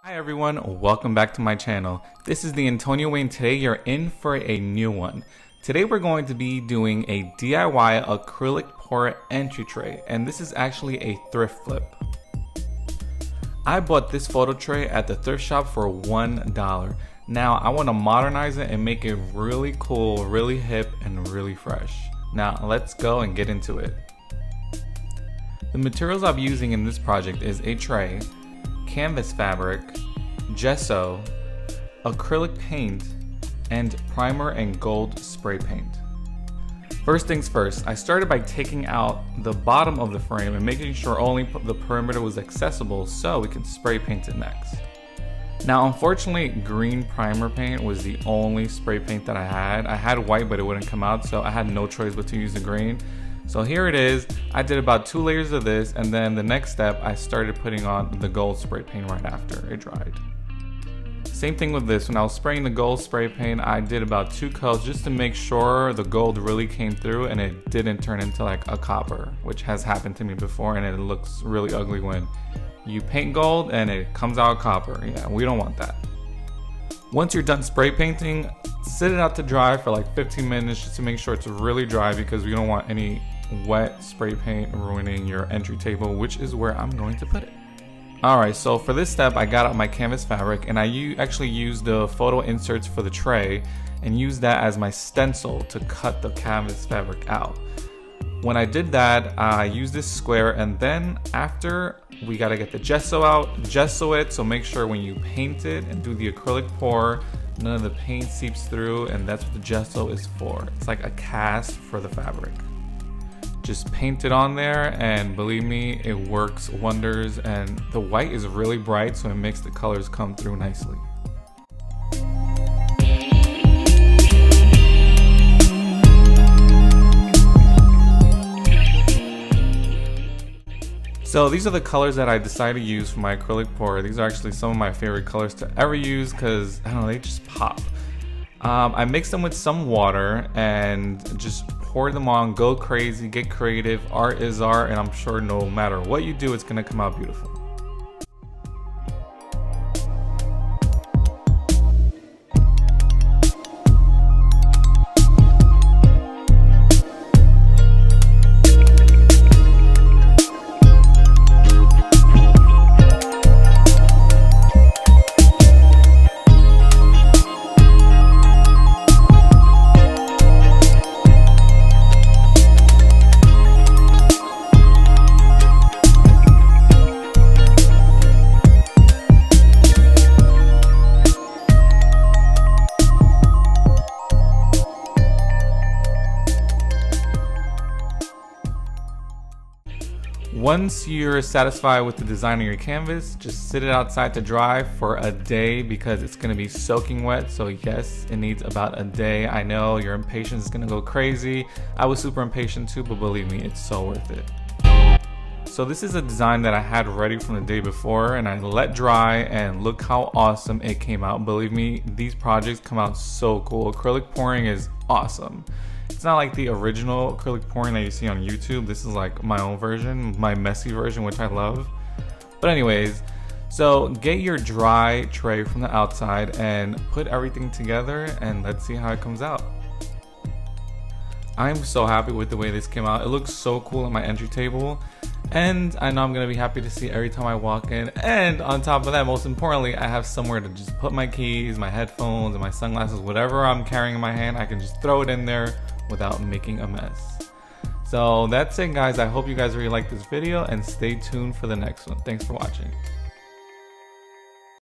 Hi everyone, welcome back to my channel. This is the Antonio Way and today you're in for a new one. Today we're going to be doing a DIY acrylic pour entry tray, and this is actually a thrift flip. I bought this photo tray at the thrift shop for $1. Now I want to modernize it and make it really cool, really hip, and really fresh. Now let's go and get into it. The materials I'm using in this project is a tray, canvas fabric, gesso, acrylic paint, and primer and gold spray paint. First things first, I started by taking out the bottom of the frame and making sure only the perimeter was accessible so we can spray paint it next. Now unfortunately, green primer paint was the only spray paint that I had. I had white but it wouldn't come out, so I had no choice but to use the green. So here it is. I did about 2 layers of this, and then the next step I started putting on the gold spray paint right after it dried. Same thing with this. When I was spraying the gold spray paint, I did about 2 coats just to make sure the gold really came through and it didn't turn into like a copper, which has happened to me before, and it looks really ugly when you paint gold and it comes out copper. Yeah, we don't want that. Once you're done spray painting, sit it out to dry for like 15 minutes just to make sure it's really dry, because we don't want any wet spray paint ruining your entry table, which is where I'm going to put it. Alright, so for this step I got out my canvas fabric and I actually used the photo inserts for the tray and used that as my stencil to cut the canvas fabric out. When I did that, I used this square, and then after we gotta get the gesso out, gesso it, so make sure when you paint it and do the acrylic pour, none of the paint seeps through, and that's what the gesso is for. It's like a cast for the fabric. Just paint it on there, and believe me, it works wonders, and the white is really bright, so it makes the colors come through nicely. So these are the colors that I decided to use for my acrylic pour. These are actually some of my favorite colors to ever use because, I don't know, they just pop. I mixed them with some water and just pour them on, go crazy, get creative. Art is art, and I'm sure no matter what you do, it's gonna come out beautiful. Once you're satisfied with the design of your canvas, just sit it outside to dry for a day because it's going to be soaking wet. So yes, it needs about a day. I know your impatience is going to go crazy. I was super impatient too, but believe me, it's so worth it. So this is a design that I had ready from the day before, and I let dry, and look how awesome it came out. Believe me, these projects come out so cool. Acrylic pouring is awesome. It's not like the original acrylic pouring that you see on YouTube. This is like my own version, my messy version, which I love. But anyways, so get your dry tray from the outside and put everything together, and let's see how it comes out. I'm so happy with the way this came out. It looks so cool on my entry table, and I know I'm gonna be happy to see every time I walk in. And on top of that, most importantly, I have somewhere to just put my keys, my headphones, and my sunglasses, whatever I'm carrying in my hand, I can just throw it in there without making a mess. So that's it, guys. I hope you guys really liked this video, and stay tuned for the next one. Thanks for watching.